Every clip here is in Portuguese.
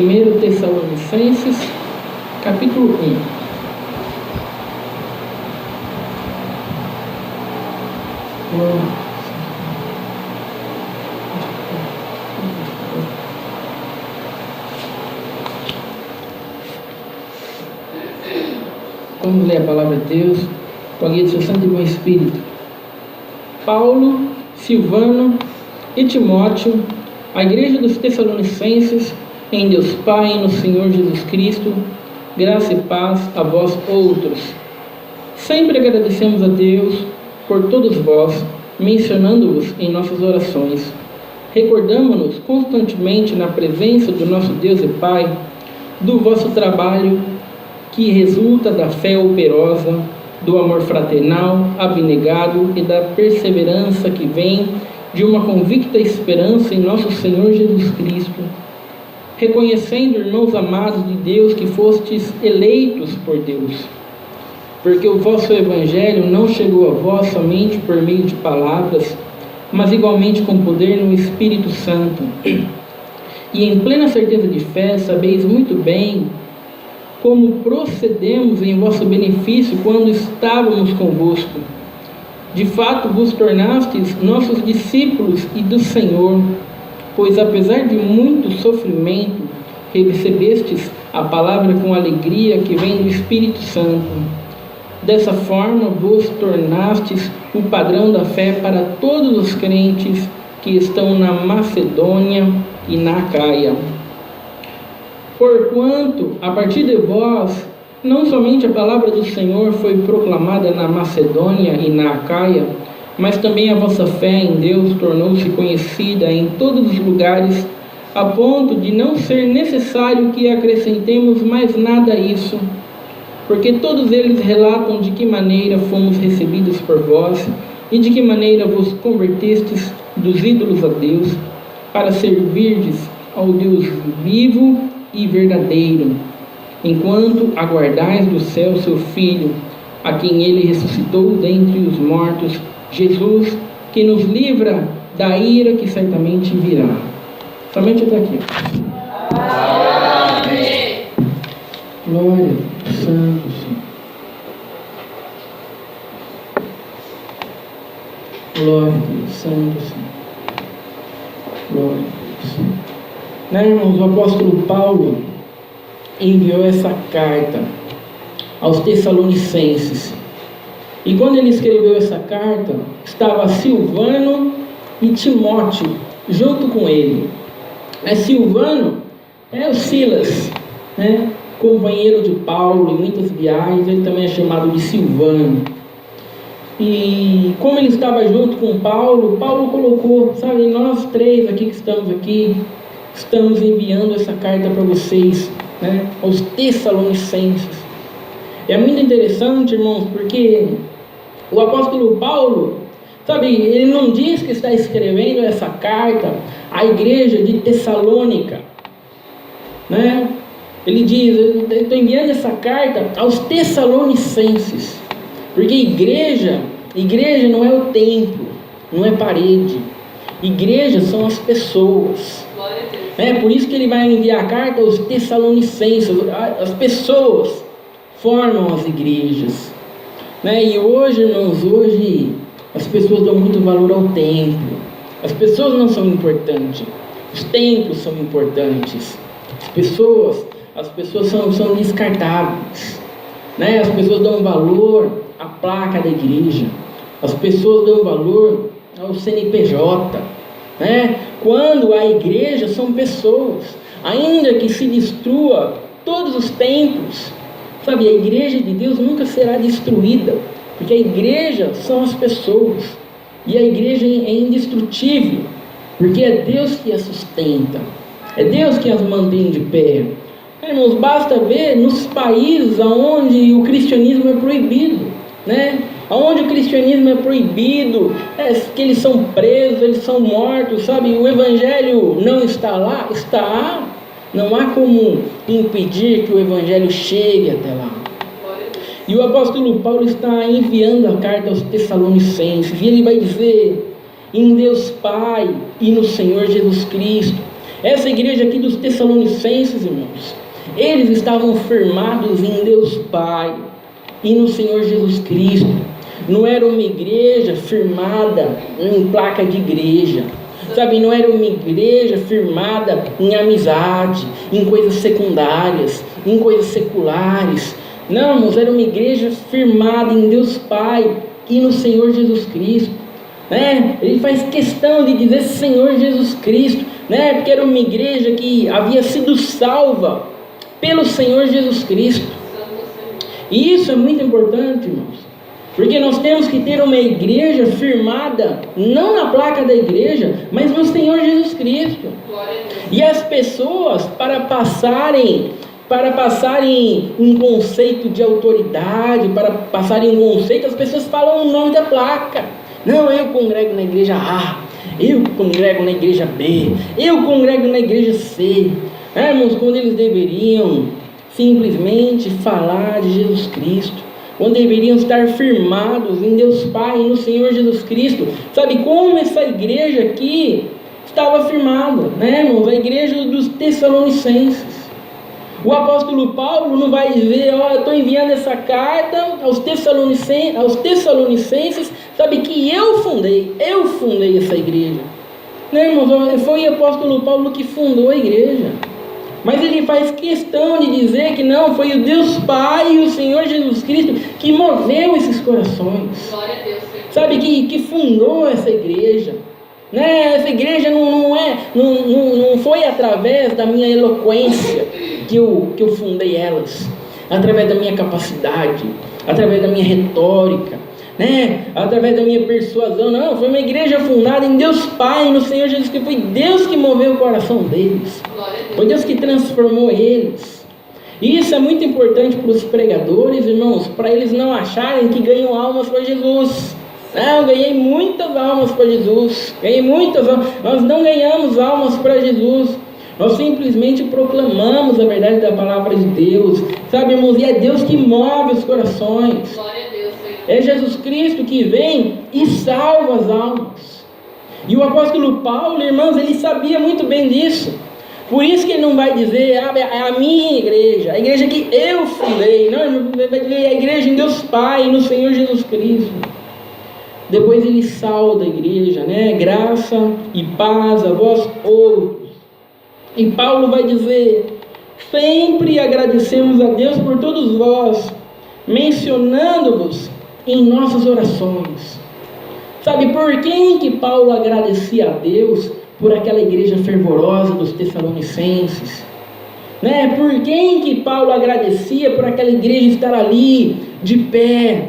1 Tessalonicenses, capítulo 1. Vamos ler a palavra de Deus com a guia do seu Santo e Bom Espírito. Paulo, Silvano e Timóteo, a igreja dos Tessalonicenses, em Deus Pai e no Senhor Jesus Cristo, graça e paz a vós outros. Sempre agradecemos a Deus por todos vós, mencionando-vos em nossas orações. Recordamo-nos constantemente na presença do nosso Deus e Pai, do vosso trabalho que resulta da fé operosa, do amor fraternal, abnegado e da perseverança que vem de uma convicta esperança em nosso Senhor Jesus Cristo, reconhecendo, irmãos amados de Deus, que fostes eleitos por Deus, porque o vosso Evangelho não chegou a vós somente por meio de palavras, mas igualmente com poder no Espírito Santo. E em plena certeza de fé, sabeis muito bem como procedemos em vosso benefício quando estávamos convosco. De fato, vos tornastes nossos discípulos e do Senhor, pois apesar de muito sofrimento, recebestes a palavra com alegria que vem do Espírito Santo. Dessa forma, vos tornastes o padrão da fé para todos os crentes que estão na Macedônia e na Acaia. Porquanto, a partir de vós, não somente a palavra do Senhor foi proclamada na Macedônia e na Acaia, mas também a vossa fé em Deus tornou-se conhecida em todos os lugares, a ponto de não ser necessário que acrescentemos mais nada a isso, porque todos eles relatam de que maneira fomos recebidos por vós e de que maneira vos convertestes dos ídolos a Deus, para servirdes ao Deus vivo e verdadeiro, enquanto aguardais do céu seu Filho, a quem ele ressuscitou dentre os mortos, Jesus, que nos livra da ira que certamente virá. Somente até aqui. Amém. Glória ao Santo Senhor. Glória a Deus, Santo Senhor. Glória a Deus. Né, irmãos, o apóstolo Paulo enviou essa carta aos Tessalonicenses. E quando ele escreveu essa carta, estava Silvano e Timóteo junto com ele. Silvano é o Silas, né, companheiro de Paulo em muitas viagens, ele também é chamado de Silvano. E como ele estava junto com Paulo, Paulo colocou, sabe, nós três aqui que estamos aqui, estamos enviando essa carta para vocês, né, aos Tessalonicenses. É muito interessante, irmãos, porque o apóstolo Paulo, sabe, ele não diz que está escrevendo essa carta à igreja de Tessalônica, né? Ele diz, eu estou enviando essa carta aos Tessalonicenses, porque igreja não é o templo, não é parede, igreja são as pessoas. É por isso que ele vai enviar a carta aos Tessalonicenses. As pessoas formam as igrejas, né? E hoje, irmãos, as pessoas dão muito valor ao templo. As pessoas não são importantes, os templos são importantes. As pessoas são descartáveis, né? As pessoas dão valor à placa da igreja, as pessoas dão valor ao CNPJ, né? Quando a igreja são pessoas, ainda que se destrua todos os templos, sabe, a igreja de Deus nunca será destruída, porque a igreja são as pessoas, e a igreja é indestrutível, porque é Deus que as sustenta, é Deus que as mantém de pé. Irmãos, basta ver nos países onde o cristianismo é proibido, né? Onde o cristianismo é proibido, que eles são presos, eles são mortos, sabe? O evangelho não está lá, está. Não há como impedir que o evangelho chegue até lá. E o apóstolo Paulo está enviando a carta aos Tessalonicenses, e ele vai dizer, em Deus Pai e no Senhor Jesus Cristo, Essa igreja aqui dos Tessalonicenses, irmãos, eles estavam firmados em Deus Pai e no Senhor Jesus Cristo. Não era uma igreja firmada em placa de igreja, sabe? Não era uma igreja firmada em amizade, em coisas secundárias, em coisas seculares. Não, irmãos, era uma igreja firmada em Deus Pai e no Senhor Jesus Cristo, né? Ele faz questão de dizer Senhor Jesus Cristo, né? Porque era uma igreja que havia sido salva pelo Senhor Jesus Cristo. E isso é muito importante, irmãos, porque nós temos que ter uma igreja firmada não na placa da igreja, mas no Senhor Jesus Cristo. E as pessoas, para passarem um conceito de autoridade, para passarem um conceito, as pessoas falam o nome da placa. Não, eu congrego na igreja A, eu congrego na igreja B, eu congrego na igreja C. Irmãos, quando eles deveriam simplesmente falar de Jesus Cristo, quando deveriam estar firmados em Deus Pai e no Senhor Jesus Cristo. Sabe como essa igreja aqui estava firmada, né, irmãos? A igreja dos Tessalonicenses. O apóstolo Paulo não vai dizer, eu estou enviando essa carta aos Tessalonicenses, sabe, que eu fundei essa igreja. Né, irmãos? Foi o apóstolo Paulo que fundou a igreja. Mas ele faz questão de dizer que não, foi o Deus Pai e o Senhor Jesus Cristo que moveu esses corações. Glória a Deus, sabe, que fundou essa igreja. Né? Essa igreja não foi através da minha eloquência que eu fundei elas, através da minha capacidade, através da minha retórica, né? Através da minha persuasão. Não, foi uma igreja fundada em Deus Pai, no Senhor Jesus Cristo. Foi Deus que moveu o coração deles, foi Deus que transformou eles. E isso é muito importante para os pregadores, irmãos, para eles não acharem que ganham almas para Jesus. Eu ganhei muitas almas para Jesus, nós não ganhamos almas para Jesus, nós simplesmente proclamamos a verdade da palavra de Deus, sabe, irmãos, e é Deus que move os corações. Glória a Deus, Senhor. É Jesus Cristo que vem e salva as almas. E o apóstolo Paulo, irmãos, ele sabia muito bem disso. Por isso que ele não vai dizer, é a minha igreja, a igreja que eu fundei. Não, ele vai dizer, é a igreja em Deus Pai, no Senhor Jesus Cristo. Depois ele sauda a igreja, né? Graça e paz a vós outros. E Paulo vai dizer, sempre agradecemos a Deus por todos vós, mencionando-vos em nossas orações. Sabe por quem que Paulo agradecia a Deus? Por aquela igreja fervorosa dos Tessalonicenses, né? Por quem que Paulo agradecia? Por aquela igreja estar ali de pé,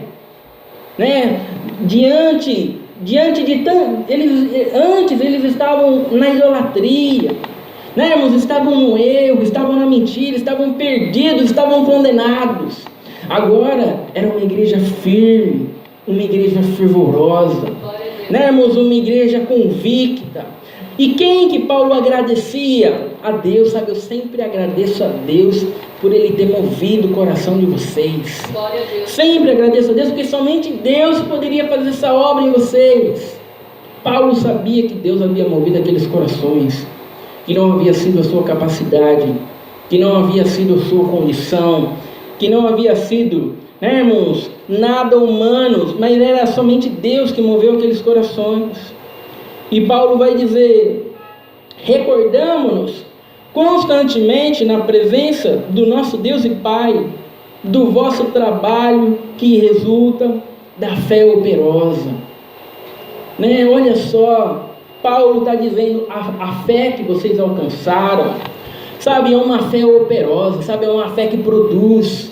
né? Diante de tanto, eles estavam na idolatria, né, irmãos? Estavam no erro, estavam na mentira, estavam perdidos, estavam condenados. Agora era uma igreja firme, uma igreja fervorosa, né, irmãos? Uma igreja convicta. E quem que Paulo agradecia? A Deus, sabe? Eu sempre agradeço a Deus por Ele ter movido o coração de vocês. Glória a Deus. Sempre agradeço a Deus, porque somente Deus poderia fazer essa obra em vocês. Paulo sabia que Deus havia movido aqueles corações, que não havia sido a sua capacidade, que não havia sido a sua condição, que não havia sido, né, irmãos, nada humano, mas era somente Deus que moveu aqueles corações. E Paulo vai dizer, recordamo-nos constantemente na presença do nosso Deus e Pai, do vosso trabalho que resulta da fé operosa. Né? Olha só, Paulo está dizendo, a fé que vocês alcançaram, sabe, é uma fé operosa, sabe, é uma fé que produz,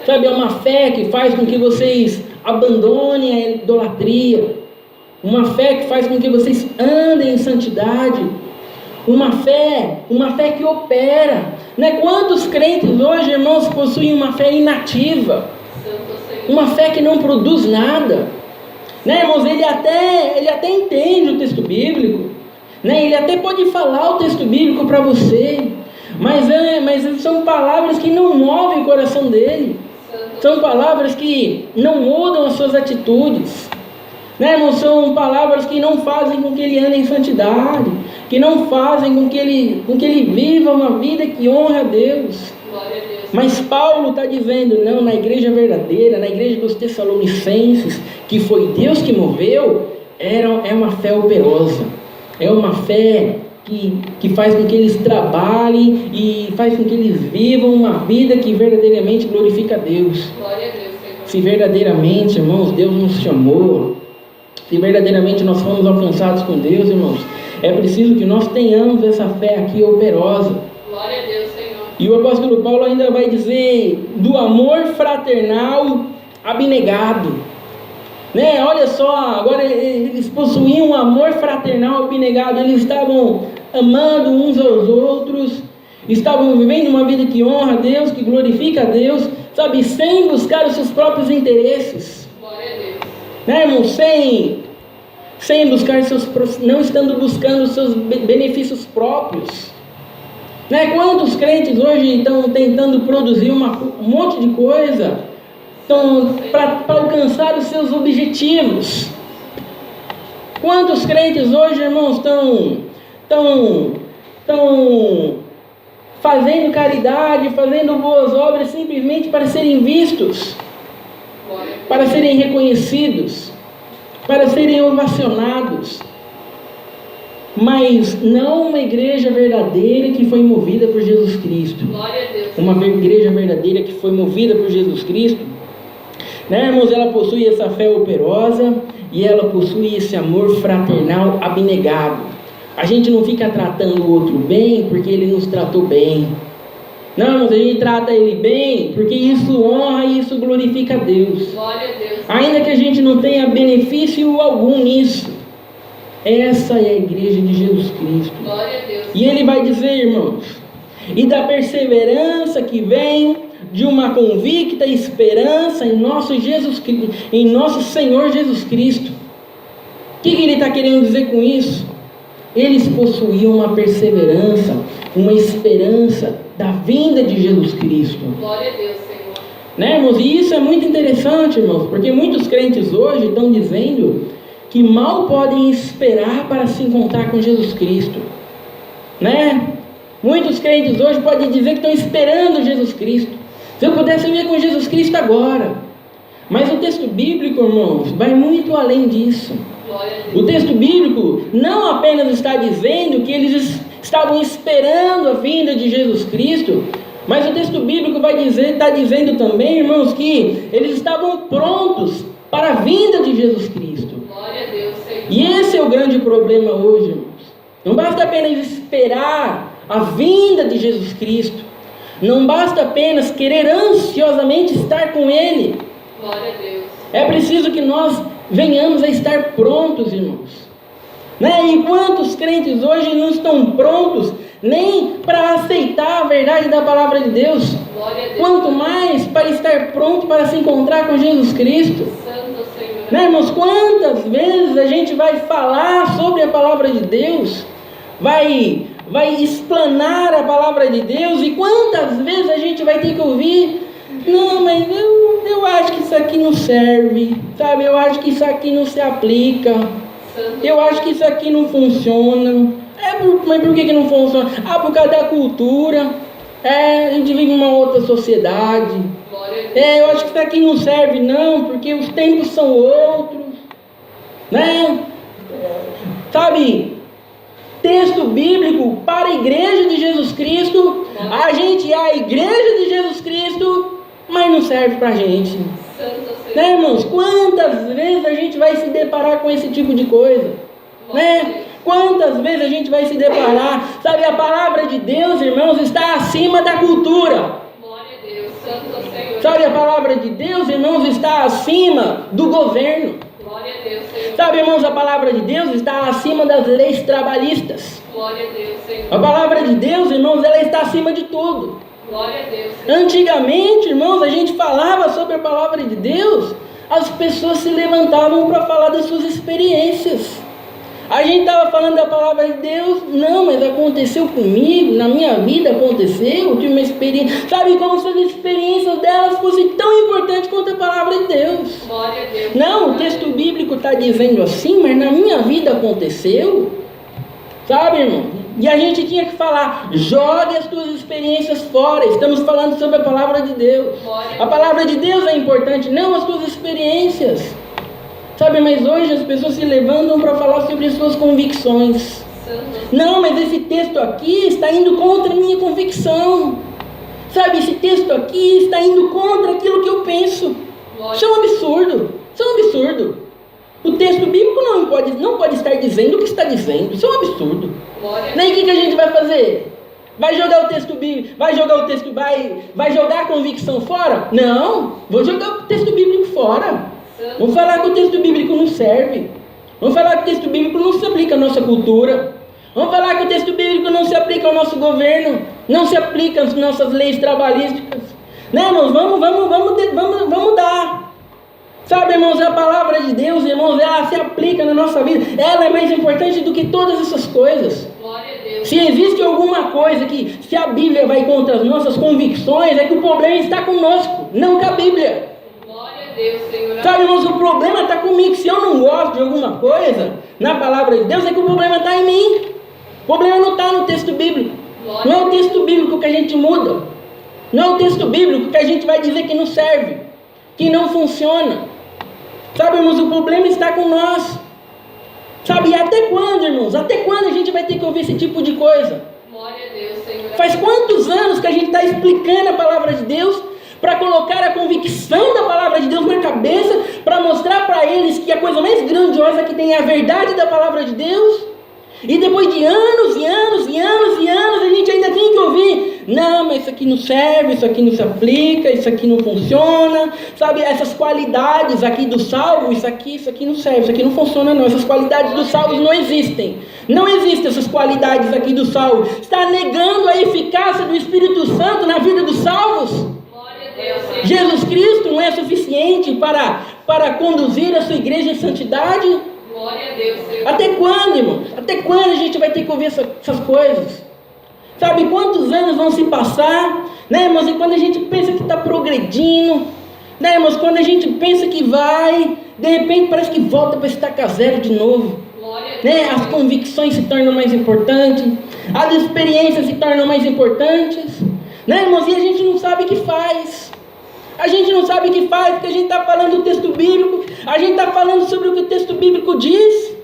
sabe, é uma fé que faz com que vocês abandonem a idolatria, uma fé que faz com que vocês andem em santidade, uma fé que opera, né? Quantos crentes hoje, irmãos, possuem uma fé inativa, uma fé que não produz nada, né, irmãos? Ele até entende o texto bíblico, né? Ele até pode falar o texto bíblico para você, mas são palavras que não movem o coração dele, são palavras que não mudam as suas atitudes, né, irmãos? São palavras que não fazem com que ele ande em santidade, que não fazem com que ele viva uma vida que honra a Deus. Glória a Deus. Mas Paulo está dizendo, não, na igreja verdadeira, na igreja dos Tessalonicenses, que foi Deus que moveu, é uma fé operosa, é uma fé que faz com que eles trabalhem e faz com que eles vivam uma vida que verdadeiramente glorifica a Deus. Glória a Deus, Senhor. Se verdadeiramente, irmãos, Deus nos chamou, se verdadeiramente nós fomos alcançados com Deus, irmãos, é preciso que nós tenhamos essa fé aqui operosa. Glória a Deus, Senhor. E o apóstolo Paulo ainda vai dizer do amor fraternal abnegado. Né? Olha só, agora eles possuíam um amor fraternal abnegado, eles estavam amando uns aos outros, estavam vivendo uma vida que honra a Deus, que glorifica a Deus, sabe, sem buscar os seus próprios interesses. Glória a Deus. Né, irmão? Sem buscar não estando buscando os seus benefícios próprios. Né? Quantos crentes hoje estão tentando produzir um monte de coisa para alcançar os seus objetivos? Quantos crentes hoje, irmãos, estão fazendo caridade, fazendo boas obras simplesmente para serem vistos, para serem reconhecidos, para serem ovacionados? Mas não uma igreja verdadeira que foi movida por Jesus Cristo. Glória a Deus. Uma igreja verdadeira que foi movida por Jesus Cristo, né, irmãos, ela possui essa fé operosa e ela possui esse amor fraternal abnegado. A gente não fica tratando o outro bem porque ele nos tratou bem. Não, irmãos, a gente trata ele bem porque isso honra e isso glorifica a Deus. Glória a Deus. Ainda que a gente não tenha benefício algum nisso. Essa é a igreja de Jesus Cristo. Glória a Deus. E ele vai dizer, irmãos, e da perseverança que vem de uma convicta esperança em nosso Senhor Jesus Cristo. O que ele está querendo dizer com isso? Eles possuíam uma perseverança, uma esperança da vinda de Jesus Cristo. Glória a Deus, Senhor. Né, irmãos? E isso é muito interessante, irmãos, porque muitos crentes hoje estão dizendo que mal podem esperar para se encontrar com Jesus Cristo, né? Muitos crentes hoje podem dizer que estão esperando Jesus Cristo. Se eu pudesse vir com Jesus Cristo agora. Mas o texto bíblico, irmãos, vai muito além disso. Glória a Deus. O texto bíblico não apenas está dizendo que eles estavam esperando a vinda de Jesus Cristo, mas o texto bíblico está dizendo também, irmãos, que eles estavam prontos para a vinda de Jesus Cristo. Glória a Deus, Senhor. E esse é o grande problema hoje, irmãos. Não basta apenas esperar a vinda de Jesus Cristo. Não basta apenas querer ansiosamente estar com Ele. Glória a Deus. É preciso que nós venhamos a estar prontos, irmãos. Né? E quantos crentes hoje não estão prontos nem para aceitar a verdade da palavra de Deus? Glória a Deus. Quanto mais para estar pronto para se encontrar com Jesus Cristo. Santo Senhor. Né, irmãos? Quantas vezes a gente vai falar sobre a palavra de Deus, vai explanar a palavra de Deus, e quantas vezes a gente vai ter que ouvir: não, mas eu acho que isso aqui não serve, sabe? Eu acho que isso aqui não se aplica, eu acho que isso aqui não funciona. Mas por que não funciona? Por causa da cultura. A gente vive em uma outra sociedade. Eu acho que isso aqui não serve não, porque os tempos são outros, né? Sabe, texto bíblico para a igreja de Jesus Cristo, a gente é a igreja de Jesus Cristo, mas não serve para a gente. Né, irmãos? Quantas vezes a gente vai se deparar com esse tipo de coisa? Né? Quantas vezes a gente vai se deparar? Sabe, a palavra de Deus, irmãos, está acima da cultura. Sabe, a palavra de Deus, irmãos, está acima do governo. Glória a Deus, Senhor. Sabe, irmãos, a palavra de Deus está acima das leis trabalhistas. Glória a Deus, Senhor. A palavra de Deus, irmãos, ela está acima de tudo. Glória a Deus, Senhor. Antigamente, irmãos, a gente falava sobre a palavra de Deus, as pessoas se levantavam para falar das suas experiências. A gente estava falando da palavra de Deus, não, mas aconteceu comigo, na minha vida aconteceu, eu tive uma experiência, sabe, como se as experiências delas fossem tão importantes quanto a palavra de Deus. Glória a Deus. Não, o texto bíblico está dizendo assim, mas na minha vida aconteceu. Sabe, irmão? E a gente tinha que falar, jogue as tuas experiências fora. Estamos falando sobre a palavra de Deus. A palavra de Deus é importante, não as tuas experiências. Sabe, mas hoje as pessoas se levantam para falar sobre as suas convicções. Não, mas esse texto aqui está indo contra a minha convicção. Sabe, esse texto aqui está indo contra aquilo que eu penso. Isso é um absurdo. Isso é um absurdo. O texto bíblico não pode estar dizendo o que está dizendo. Isso é um absurdo. Nem o que a gente vai fazer? Vai jogar o texto bíblico? Vai jogar a convicção fora? Não, vou jogar o texto bíblico fora. Vamos falar que o texto bíblico não serve. Vamos falar que o texto bíblico não se aplica à nossa cultura. Vamos falar que o texto bíblico não se aplica ao nosso governo, não se aplica às nossas leis trabalhísticas. Né, irmãos? Vamos dar. Sabe, irmãos, a palavra de Deus, irmãos, ela se aplica na nossa vida. Ela é mais importante do que todas essas coisas. Glória a Deus. Se existe alguma coisa que, se a Bíblia vai contra as nossas convicções, é que o problema está conosco, não com a Bíblia. Glória a Deus, Senhor. Sabe, irmãos, o problema está comigo. Se eu não gosto de alguma coisa na palavra de Deus, é que o problema está em mim. O problema não está no texto bíblico. Não é o texto bíblico que a gente muda. Não é o texto bíblico que a gente vai dizer que não serve, que não funciona. Sabe, irmãos, o problema está com nós. Sabe, e até quando, irmãos? Até quando a gente vai ter que ouvir esse tipo de coisa? Glória a Deus, Senhor. Faz quantos anos que a gente está explicando a palavra de Deus para colocar a convicção da palavra de Deus na cabeça, para mostrar para eles que a coisa mais grandiosa que tem é a verdade da palavra de Deus? E depois de anos e anos e anos e anos, a gente ainda tem que ouvir: não, mas isso aqui não serve, isso aqui não se aplica, isso aqui não funciona. Sabe, essas qualidades aqui do salvo, isso aqui não serve, isso aqui não funciona não. Essas qualidades dos salvos não existem. Não existem essas qualidades aqui do salvo. Está negando a eficácia do Espírito Santo na vida dos salvos. Glória a Deus, Senhor. Jesus Cristo não é suficiente para conduzir a sua igreja em santidade? Glória a Deus, Senhor. Até quando, irmãos? Até quando a gente vai ter que ouvir essas coisas? Sabe, quantos anos vão se passar, né, irmãos? E quando a gente pensa que está progredindo, né, irmãos? Quando a gente pensa que vai, de repente parece que volta para estaca zero de novo. Glória a Deus, Né? As convicções se tornam mais importantes, as experiências se tornam mais importantes, né, irmãos? E a gente não sabe o que faz. A gente não sabe o que faz, porque a gente está falando do texto bíblico, a gente está falando sobre o que o texto bíblico diz.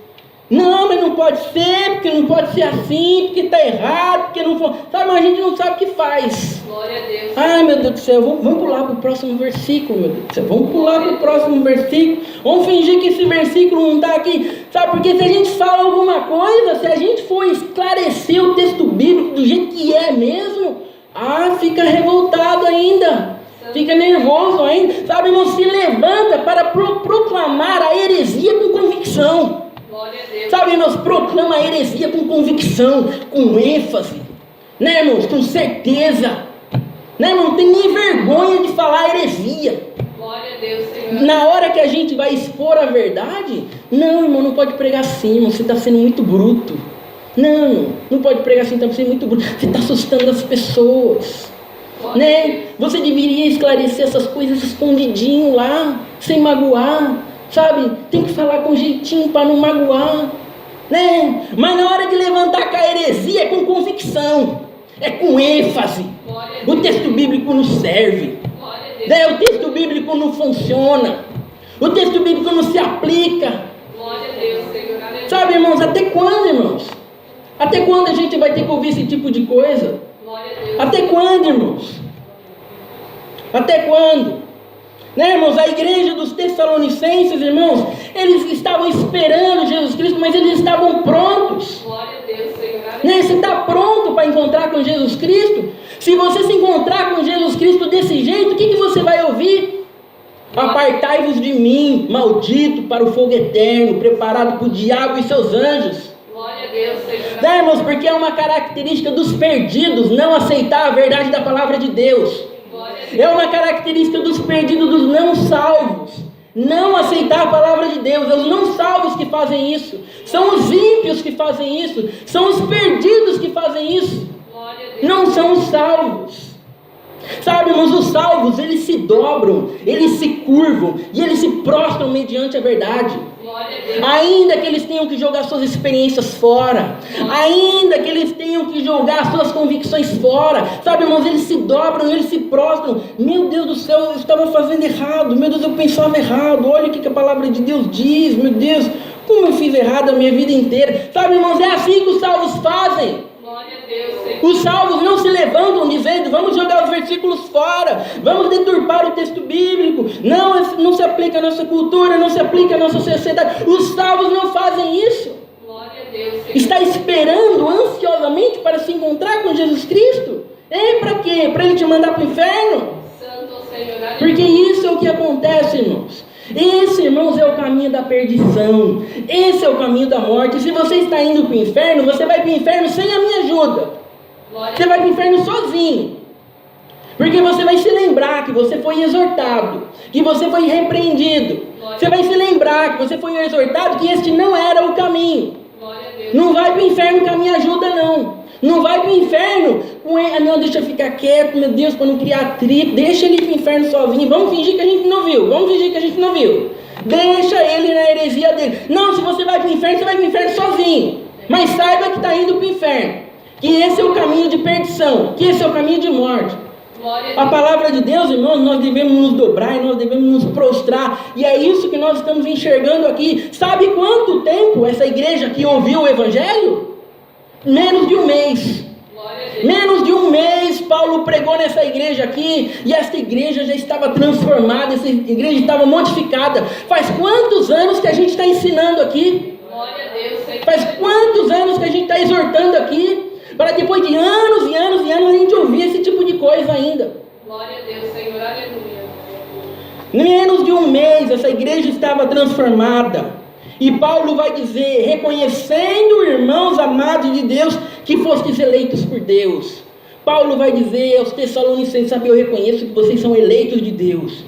Não, mas não pode ser, porque não pode ser assim, porque está errado, porque não foi. Sabe, mas a gente não sabe o que faz. Glória a Deus. Ai, meu Deus do céu, vamos pular para o próximo versículo, meu Deus do céu. Vamos pular para o próximo versículo. Vamos fingir que esse versículo não está aqui. Sabe, porque se a gente fala alguma coisa, se a gente for esclarecer o texto bíblico do jeito que é mesmo, fica revoltado ainda. Fica nervoso ainda. Sabe, irmão, se levanta para proclamar a heresia com convicção. Glória a Deus. Sabe, irmãos, proclama a heresia com convicção, com ênfase, né, irmãos, com certeza, né, irmão, não tem nem vergonha de falar heresia. Glória a Deus, Senhor. Na hora que a gente vai expor a verdade, não, irmão, não pode pregar assim, irmão, você está sendo muito bruto. Não pode pregar assim, está sendo muito bruto, você está assustando as pessoas, né? Você deveria esclarecer essas coisas escondidinho lá, sem magoar. Sabe, tem que falar com jeitinho para não magoar, né? Mas na hora de levantar com a heresia é com convicção, é com ênfase. O texto bíblico não serve, né? O texto bíblico não funciona, o texto bíblico não se aplica. Glória a Deus, Senhor. Sabe, irmãos, até quando, irmãos? Até quando a gente vai ter que ouvir esse tipo de coisa? Glória a Deus. Até quando, irmãos? Até quando? Né, irmãos, a igreja dos Tessalonicenses, irmãos, eles estavam esperando Jesus Cristo, mas eles estavam prontos. Glória a Deus, Senhor. Né? Você está pronto para encontrar com Jesus Cristo? Se você se encontrar com Jesus Cristo desse jeito, o que você vai ouvir? Apartai-vos de mim, maldito, para o fogo eterno, preparado para o diabo e seus anjos. Glória a Deus, Senhor. Né, irmãos, porque é uma característica dos perdidos não aceitar a verdade da palavra de Deus. É uma característica dos perdidos, dos não salvos, não aceitar a palavra de Deus. É os não salvos que fazem isso, são os ímpios que fazem isso, são os perdidos que fazem isso, não são os salvos. Sabe, irmãos, os salvos, eles se dobram, eles se curvam e eles se prostram mediante a verdade. Glória a Deus. Ainda que eles tenham que jogar suas experiências fora, ainda que eles tenham que jogar suas convicções fora, sabe, irmãos, eles se dobram, eles se prostram. Meu Deus do céu, eu estava fazendo errado, meu Deus, eu pensava errado, olha o que a palavra de Deus diz, meu Deus, como eu fiz errado a minha vida inteira, sabe, irmãos, é assim que os salvos fazem. Glória a Deus, Senhor. Os salvos não se levantam dizendo, vamos jogar os versículos fora, vamos deturpar o texto bíblico, não se aplica à nossa cultura, não se aplica à nossa sociedade. Os salvos não fazem isso. Glória a Deus, Senhor. Está esperando ansiosamente para se encontrar com Jesus Cristo? Para quê? Para Ele te mandar para o inferno? Santo Senhor, aleluia. Porque isso é o que acontece, irmãos. Esse, irmãos, é o caminho da perdição. Esse é o caminho da morte. Se você está indo para o inferno, você vai para o inferno sem a minha ajuda. Glória Você vai para o inferno sozinho. Porque você vai se lembrar que você foi exortado, que você foi repreendido. Você vai se lembrar que você foi exortado, que este não era o caminho. Glória a Deus. Não vai para o inferno com a minha ajuda, não. Não vai para o inferno com ele. Não, deixa eu ficar quieto, meu Deus, para não criar atrito. Deixa ele ir para o inferno sozinho. Vamos fingir que a gente não viu. Vamos fingir que a gente não viu. Deixa ele na heresia dele. Não, se você vai para o inferno, você vai para o inferno sozinho. Mas saiba que está indo para o inferno. Que esse é o caminho de perdição. Que esse é o caminho de morte. Glória A a Deus. palavra de Deus, irmãos, nós devemos nos dobrar e nós devemos nos prostrar. E é isso que nós estamos enxergando aqui. Sabe quanto tempo essa igreja aqui ouviu o Evangelho? Menos de um mês. Glória a Deus. Menos de um mês Paulo pregou nessa igreja aqui. E essa igreja já estava transformada. Essa igreja estava modificada. Faz quantos anos que a gente está ensinando aqui? Glória a Deus, Senhor. Faz quantos anos que a gente está exortando aqui? Para depois de anos e anos e anos a gente ouvir esse tipo de coisa ainda. Glória a Deus, Senhor. Aleluia. Menos de um mês essa igreja estava transformada. E Paulo vai dizer, reconhecendo, irmãos amados de Deus, que fostes eleitos por Deus. Paulo vai dizer aos Tessalonicenses, sabe, eu reconheço que vocês são eleitos de Deus.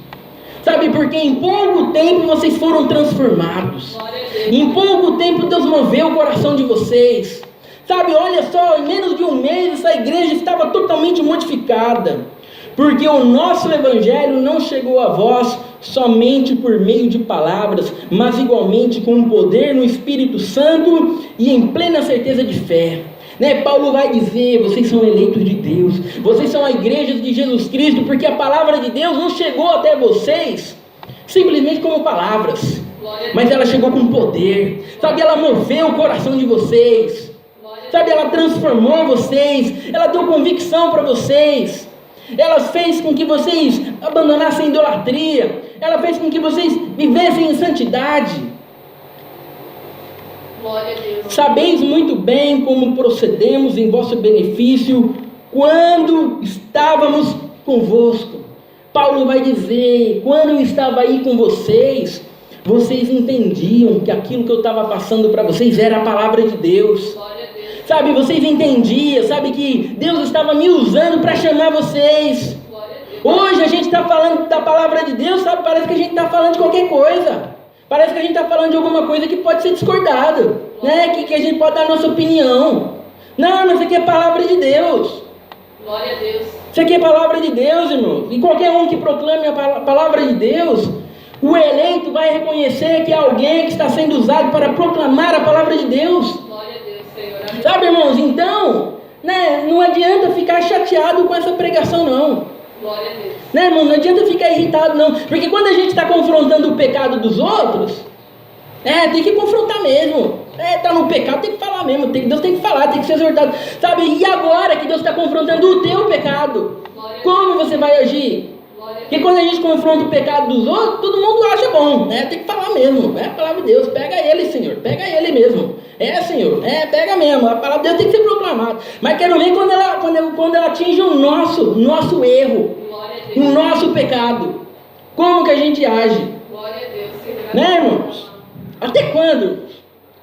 Sabe, porque em pouco tempo vocês foram transformados. Glória a Deus. Em pouco tempo Deus moveu o coração de vocês. Sabe, olha só, em menos de um mês essa igreja estava totalmente modificada. Porque o nosso evangelho não chegou a vós somente por meio de palavras, mas igualmente com poder no Espírito Santo e em plena certeza de fé. Paulo vai dizer, vocês são eleitos de Deus, vocês são a igreja de Jesus Cristo, porque a palavra de Deus não chegou até vocês simplesmente como palavras, mas ela chegou com poder, sabe, ela moveu o coração de vocês, sabe, ela transformou vocês, ela deu convicção para vocês, ela fez com que vocês abandonassem a idolatria, ela fez com que vocês vivessem em santidade. Glória a Deus. Sabeis muito bem como procedemos em vosso benefício quando estávamos convosco. Paulo vai dizer, quando eu estava aí com vocês, vocês entendiam que aquilo que eu estava passando para vocês era a palavra de Deus. Glória a Deus. Sabe, vocês entendiam, sabe que Deus estava me usando para chamar vocês. Glória a Deus. Hoje a gente está falando da palavra de Deus, sabe, parece que a gente está falando de qualquer coisa. Parece que a gente está falando de alguma coisa que pode ser discordado, né? Que a gente pode dar a nossa opinião. Não, mas isso aqui é palavra de Deus. Glória a Deus. Isso aqui é palavra de Deus, irmão. E qualquer um que proclame a palavra de Deus, o eleito vai reconhecer que é alguém que está sendo usado para proclamar a palavra de Deus. Glória a Deus, Senhor. Aleluia. Sabe, irmãos, então, não adianta ficar chateado com essa pregação, não. Glória a Deus. Irmão, não adianta ficar irritado, não. Porque quando a gente está confrontando o pecado dos outros, tem que confrontar mesmo. Tá no pecado, tem que falar mesmo. Deus tem que falar, tem que ser exortado. Sabe, e agora que Deus está confrontando o teu pecado, Glória a como você vai agir? Glória a Porque Deus. quando a gente confronta o pecado dos outros, todo mundo acha bom, tem que falar mesmo, é a palavra de Deus, pega ele, Senhor, pega ele mesmo, Senhor, pega mesmo, a palavra de Deus tem que ser proclamada, mas quero ver quando ela atinge o nosso erro, Glória a o Deus. nosso pecado, como que a gente age, Glória a Deus, Senhor. irmãos? Até quando?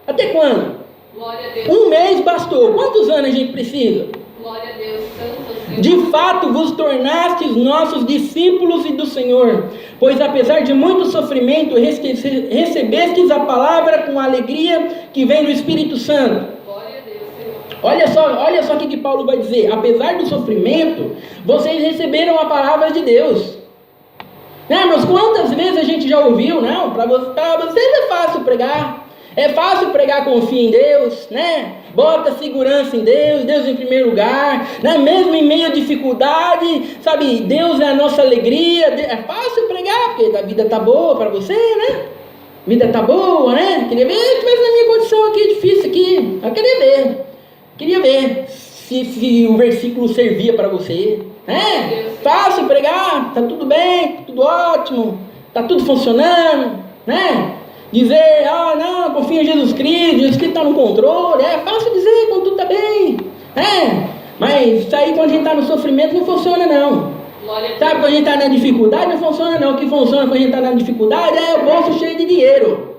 Até quando? Glória a Deus. Um mês bastou, quantos anos a gente precisa? Glória a Deus, Santo Senhor. De fato vos tornastes nossos discípulos e do Senhor, pois apesar de muito sofrimento, recebestes a palavra com a alegria que vem do Espírito Santo. Glória a Deus, Senhor. Olha só o que Paulo vai dizer, apesar do sofrimento, vocês receberam a palavra de Deus. Né, irmãos? Quantas vezes a gente já ouviu, não? Para vocês é fácil pregar. É fácil pregar, confia em Deus, né? Bota segurança em Deus, Deus em primeiro lugar, né? Mesmo em meio à dificuldade, sabe? Deus é a nossa alegria. É fácil pregar, porque a vida tá boa para você, né? A vida tá boa, né? Queria ver se tivesse na minha condição aqui, difícil aqui. Eu queria ver se o versículo servia para você, né? Fácil pregar, tá tudo bem, tudo ótimo, tá tudo funcionando, né? Dizer, não, confia em Jesus Cristo está no controle. É fácil dizer quando tudo está bem, mas isso aí quando a gente está no sofrimento não funciona não. Sabe, quando a gente está na dificuldade não funciona não. O que funciona quando a gente está na dificuldade é o bolso cheio de dinheiro.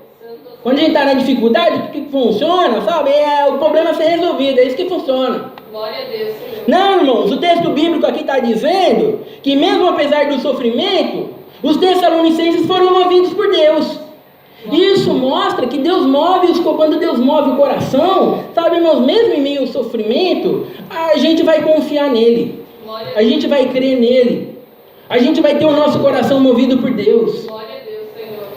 Quando a gente está na dificuldade, o que funciona, sabe, é o problema ser resolvido, é isso que funciona. Glória a Deus, Senhor. Não, irmãos, o texto bíblico aqui está dizendo que mesmo apesar do sofrimento, os Tessalonicenses foram movidos por Deus. Isso mostra que Deus move, quando Deus move o coração, sabe, irmãos, mesmo em meio ao sofrimento, a gente vai confiar nele, a gente vai crer nele, a gente vai ter o nosso coração movido por Deus. Glória a Deus,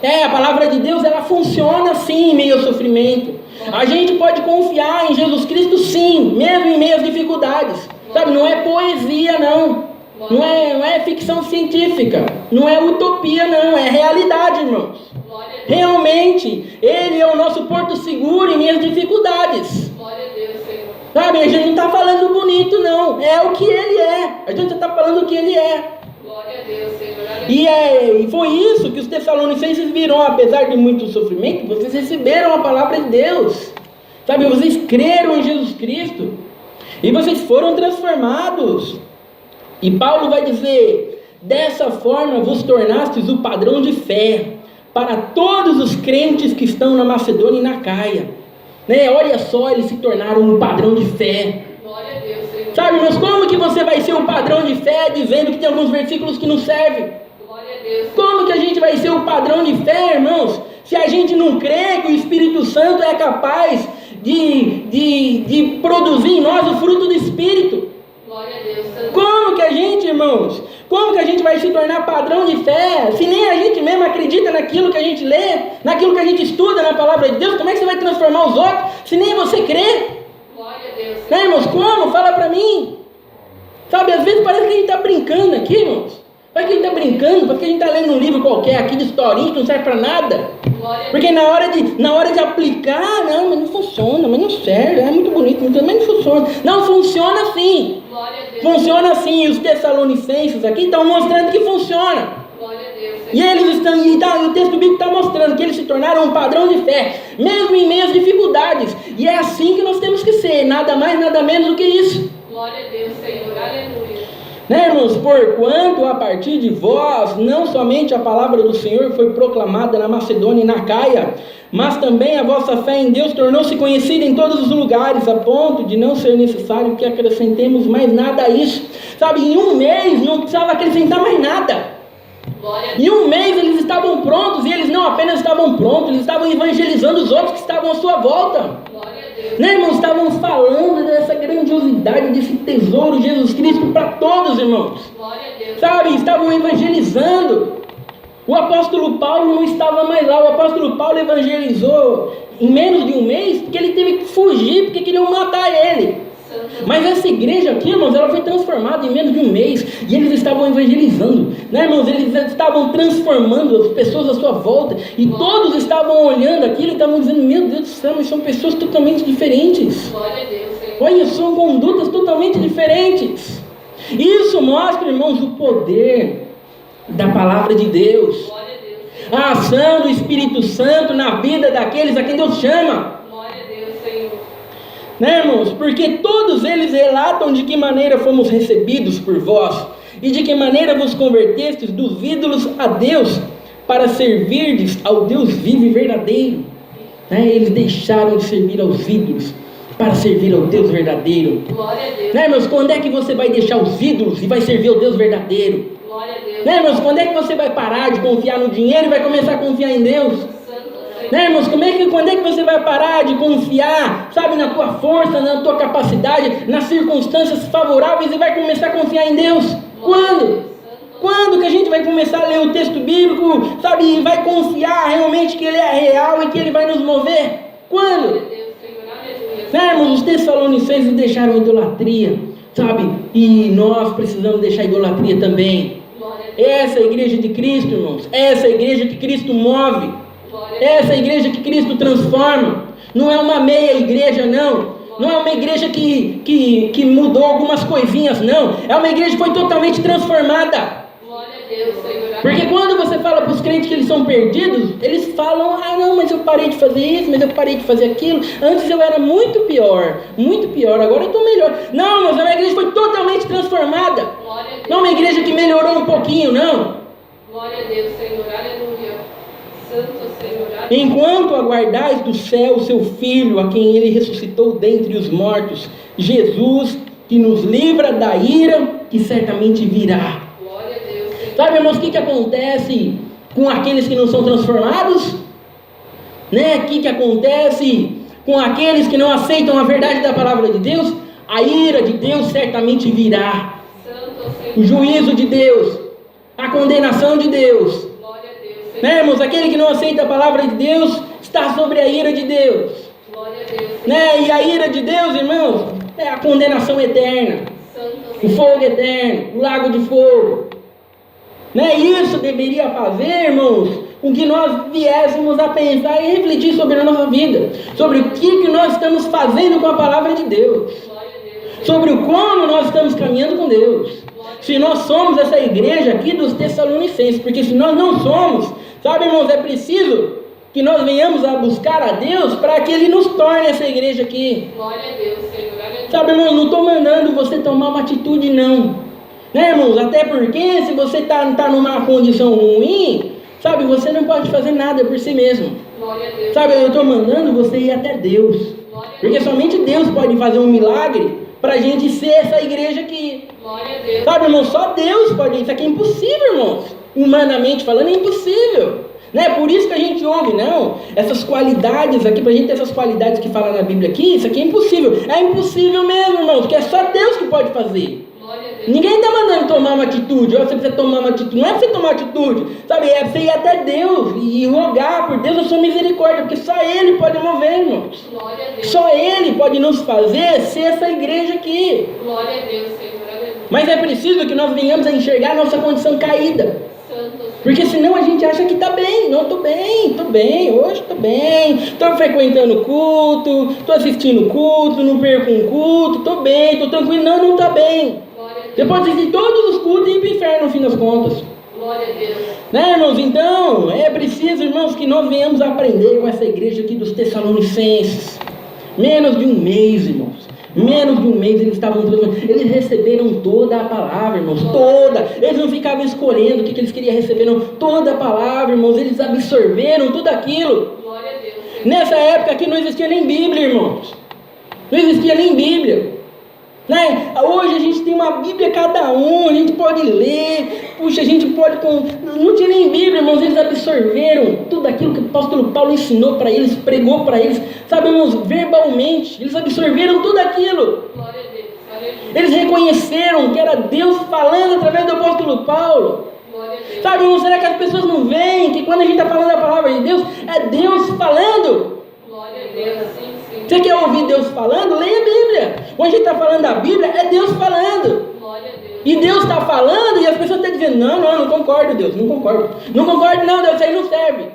Senhor. A palavra de Deus, ela funciona sim em meio ao sofrimento. A gente pode confiar em Jesus Cristo sim, mesmo em meio às dificuldades, sabe, não é poesia não. Não é ficção científica, não é utopia não, é realidade, irmãos. Realmente, Ele é o nosso porto seguro em minhas dificuldades. Glória a Deus, Senhor. Sabe, a gente não está falando bonito não, é o que Ele é, a gente está falando o que Ele é. Glória a Deus, Senhor. E foi isso que os Tessalonicenses viram, apesar de muito sofrimento, vocês receberam a palavra de Deus. Sabe, vocês creram em Jesus Cristo, e vocês foram transformados. E Paulo vai dizer, dessa forma vos tornastes o padrão de fé para todos os crentes que estão na Macedônia e na Caia. Né? Olha só, eles se tornaram um padrão de fé. Glória a Deus, Senhor. Sabe, mas como que você vai ser um padrão de fé dizendo que tem alguns versículos que não servem? Glória a Deus. Como que a gente vai ser um padrão de fé, irmãos, se a gente não crê que o Espírito Santo é capaz de produzir em nós o fruto do Espírito? Glória a Deus, Senhor. Como que a gente, irmãos, como que a gente vai se tornar padrão de fé, se nem a gente mesmo acredita naquilo que a gente lê, naquilo que a gente estuda na palavra de Deus? Como é que você vai transformar os outros, se nem você crê? Glória a Deus, Senhor. Né, irmãos, como? Fala pra mim. Sabe, às vezes parece que a gente está brincando aqui, irmãos. Parece que a gente está brincando, porque a gente está lendo um livro qualquer aqui de historinha que não serve para nada. Porque na hora de aplicar, não, mas não funciona, mas não serve, é muito bonito, mas não funciona. Não funciona assim. Funciona assim, e os Tessalonicenses aqui estão mostrando que funciona. Glória a Deus, E eles estão, e o texto bíblico está mostrando que eles se tornaram um padrão de fé, mesmo em meio às dificuldades. E é assim que nós temos que ser, nada mais, nada menos do que isso. Glória a Deus, Senhor, aleluia. Né, irmãos, porquanto a partir de vós, não somente a palavra do Senhor foi proclamada na Macedônia e na Caia, mas também a vossa fé em Deus tornou-se conhecida em todos os lugares, a ponto de não ser necessário que acrescentemos mais nada a isso. Sabe, em um mês não precisava acrescentar mais nada. Em um mês eles estavam prontos, e eles não apenas estavam prontos, eles estavam evangelizando os outros que estavam à sua volta. Né, irmãos, estavam falando dessa grandiosidade, desse tesouro Jesus Cristo para todos, irmãos. Sabe, estavam evangelizando. O apóstolo Paulo não estava mais lá. O apóstolo Paulo evangelizou em menos de um mês, porque ele teve que fugir, porque queriam matar ele. Mas essa igreja aqui, irmãos, ela foi transformada em menos de um mês, e eles estavam evangelizando, né, irmãos? Eles estavam transformando as pessoas à sua volta, e todos estavam olhando aquilo e estavam dizendo, meu Deus do céu, mas são pessoas totalmente diferentes. Olha, são condutas totalmente diferentes. Isso mostra, irmãos, o poder da palavra de Deus, a ação do Espírito Santo na vida daqueles a quem Deus chama. Né, irmãos? Porque todos eles relatam de que maneira fomos recebidos por vós, e de que maneira vos convertestes dos ídolos a Deus, para servirdes ao Deus vivo e verdadeiro. Né? Eles deixaram de servir aos ídolos, para servir ao Deus verdadeiro. Glória a Deus. Né, irmãos? Quando é que você vai deixar os ídolos e vai servir ao Deus verdadeiro? Glória a Deus. Né, irmãos? Quando é que você vai parar de confiar no dinheiro e vai começar a confiar em Deus? Né, irmãos, quando é que você vai parar de confiar, sabe, na tua força, na tua capacidade, nas circunstâncias favoráveis, e vai começar a confiar em Deus? Quando? Quando que a gente vai começar a ler o texto bíblico, sabe, e vai confiar realmente que ele é real e que ele vai nos mover? Quando? Glória a Deus, Senhor. Aleluia. Né, irmãos, os Tessalonicenses deixaram a idolatria, sabe? E nós precisamos deixar a idolatria também. Glória a Deus. Essa é a igreja de Cristo, irmãos. Essa é a igreja que Cristo move. Glória a Deus. Essa é a igreja que Cristo transforma. Não é uma meia igreja, não. Não é uma igreja que mudou algumas coisinhas, não. É uma igreja que foi totalmente transformada. Glória a Deus, Senhor. Porque quando você fala para os crentes que eles são perdidos, eles falam, ah não, mas eu parei de fazer isso, mas eu parei de fazer aquilo. Antes eu era muito pior, agora eu estou melhor. Não, mas a minha igreja foi totalmente transformada. Glória a Deus. Não é uma igreja que melhorou um pouquinho, não. Glória a Deus, Senhor. Aleluia. Santo Senhor. Aleluia. Enquanto aguardais do céu o seu Filho, a quem ele ressuscitou dentre os mortos, Jesus, que nos livra da ira, que certamente virá. Glória a Deus, Senhor. Sabe, irmãos, o que acontece com aqueles que não são transformados? Né? O que acontece com aqueles que não aceitam a verdade da palavra de Deus? A ira de Deus certamente virá. Santo Senhor. O juízo de Deus, a condenação de Deus. Glória a Deus, Senhor. Né, irmãos? Aquele que não aceita a palavra de Deus está sobre a ira de Deus. Glória a Deus, Senhor. Né? E a ira de Deus, irmãos, é a condenação eterna, Santo o Senhor. fogo eterno, o lago de fogo. Né? Isso deveria fazer, irmãos, com que nós viéssemos a pensar e refletir sobre a nossa vida, sobre o que nós estamos fazendo com a palavra de Deus, Glória a Deus, Senhor. sobre o como nós estamos caminhando com Deus. Se nós somos essa igreja aqui dos Tessalonicenses, porque se nós não somos, sabe, irmãos, é preciso que nós venhamos a buscar a Deus para que Ele nos torne essa igreja aqui. Glória a Deus, Senhor. Aleluia. Sabe, irmão, não estou mandando você tomar uma atitude, não. Né, irmãos? Até porque se você está numa condição ruim, sabe, você não pode fazer nada por si mesmo. Glória a Deus. Sabe, eu estou mandando você ir até Deus. Glória a Porque Deus. somente Deus pode fazer um milagre para a gente ser essa igreja aqui. Glória a Deus. Sabe, irmão, só Deus pode. Isso aqui é impossível, irmãos. Humanamente falando, é impossível. Né? Por isso que a gente ouve, não, essas qualidades aqui, para a gente ter essas qualidades que fala na Bíblia aqui, isso aqui é impossível. É impossível mesmo, irmãos, porque é só Deus que pode fazer. Glória a Deus. Ninguém está mandando tomar uma atitude. Ó, você precisa tomar uma atitude. Não é para você tomar atitude, sabe? É você ir até Deus e rogar por Deus a sua misericórdia, porque só Ele pode mover, irmãos. Glória a Deus. Só Ele pode nos fazer ser essa igreja aqui. Glória a Deus, Senhor. Aleluia. Mas é preciso que nós venhamos a enxergar a nossa condição caída. Santo Senhor. Porque senão a gente acha que está bem. Não, estou bem, hoje estou bem. Estou frequentando culto, estou assistindo culto, não perco um culto, estou bem, estou tranquilo. Não está bem. Glória a Você Deus. pode assistir todos os cultos e ir para o inferno no fim das contas. Glória a Deus. Né, irmãos? Então, é preciso, irmãos, que nós venhamos a aprender com essa igreja aqui dos Tessalonicenses. Menos de um mês, irmãos. Menos de um mês eles estavam transformando. Eles receberam toda a palavra, irmãos. Toda. Eles não ficavam escolhendo o que eles queriam receber, não. Toda a palavra, irmãos. Eles absorveram tudo aquilo. Glória a Deus, Senhor. Nessa época aqui não existia nem Bíblia, irmãos. Não existia nem Bíblia. Né? Hoje a gente tem uma Bíblia cada um, a gente pode ler, puxa, a gente pode... Não tinha nem Bíblia, irmãos, eles absorveram tudo aquilo que o apóstolo Paulo ensinou para eles, pregou para eles, sabe, irmãos, verbalmente, eles absorveram tudo aquilo. Glória a Deus. Aleluia. Eles reconheceram que era Deus falando através do apóstolo Paulo. Glória a Deus. Sabe, irmãos, será que as pessoas não veem que quando a gente está falando a palavra de Deus, é Deus falando? Glória a Deus. Sim, sim. Você quer ouvir Deus falando? Leia a Bíblia. Quando a gente está falando da Bíblia, é Deus falando. Glória a Deus. E Deus está falando e as pessoas estão dizendo, não concordo, Deus, não concordo. Não concordo não, Deus, isso aí não serve.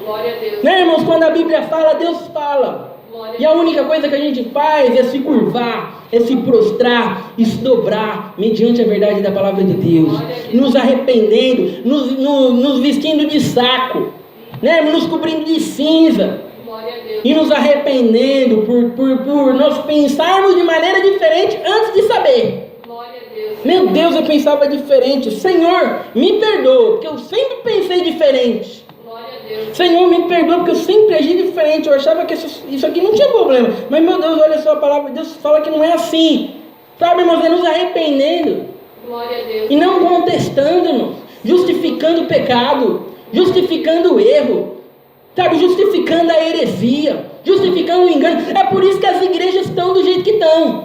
Glória a Deus. Né, irmãos, quando a Bíblia fala, Deus fala. Glória E a única coisa que a gente faz é se curvar, é se prostrar e se dobrar mediante a verdade da palavra de Deus. Nos arrependendo, nos vestindo de saco, né, nos cobrindo de cinza. Glória a Deus. E nos arrependendo por nós pensarmos de maneira diferente antes de saber. Glória a Deus. Meu Deus, eu pensava diferente. Senhor, me perdoa, porque eu sempre pensei diferente. Glória a Deus. Senhor, me perdoa, porque eu sempre agi diferente. Eu achava que isso aqui não tinha problema. Mas, meu Deus, olha só, a palavra de Deus fala que não é assim. Sabe, irmãos, é nos arrependendo. Glória a Deus. E não contestando, irmãos. Justificando o pecado. Justificando o erro. Sabe, justificando a heresia. Justificando o engano. É por isso que as igrejas estão do jeito que estão.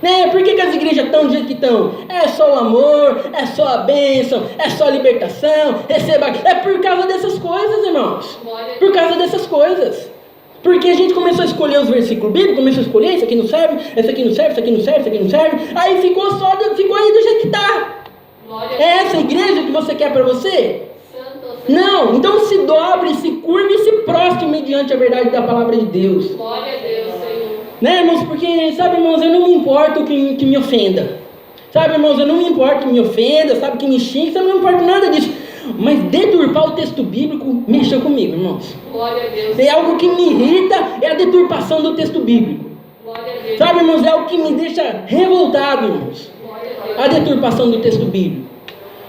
Né? Por que as igrejas estão do jeito que estão? É só o amor, é só a bênção, é só a libertação, receba. É por causa dessas coisas, irmãos. Por causa dessas coisas. Porque a gente começou a escolher os versículos bíblicos, começou a escolher, isso aqui não serve, isso aqui não serve, isso aqui não serve, isso aqui não serve. Aí ficou aí do jeito que está. É essa igreja que você quer para você? Não, então se dobre, se curve e se prostre mediante a verdade da palavra de Deus. Glória a Deus, Senhor. Né, irmãos? Porque, sabe, irmãos, eu não me importo que me ofenda. Sabe, irmãos, eu não me importo que me ofenda, sabe, que me xingue, sabe, eu não me importo nada disso. Mas deturpar o texto bíblico mexeu comigo, irmãos. Glória a Deus. É algo que me irrita, é a deturpação do texto bíblico. Glória a Deus. Sabe, irmãos, é algo que me deixa revoltado, irmãos. Glória a Deus. A deturpação do texto bíblico.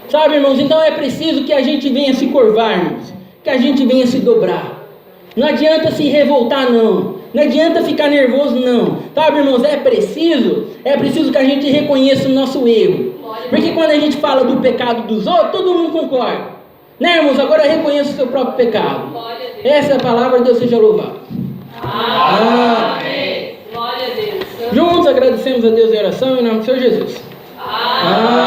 Sabe, irmãos, então é preciso que a gente venha se curvar, irmãos. Que a gente venha se dobrar. Não adianta se revoltar, não. Não adianta ficar nervoso, não. Sabe, irmãos, é preciso que a gente reconheça o nosso erro. Porque quando a gente fala do pecado dos outros, todo mundo concorda. Né, irmãos? Agora reconheça o seu próprio pecado. Essa é a palavra, Deus seja louvado. Amém. Glória a Deus. Juntos agradecemos a Deus em oração em nome do Senhor Jesus. Amém.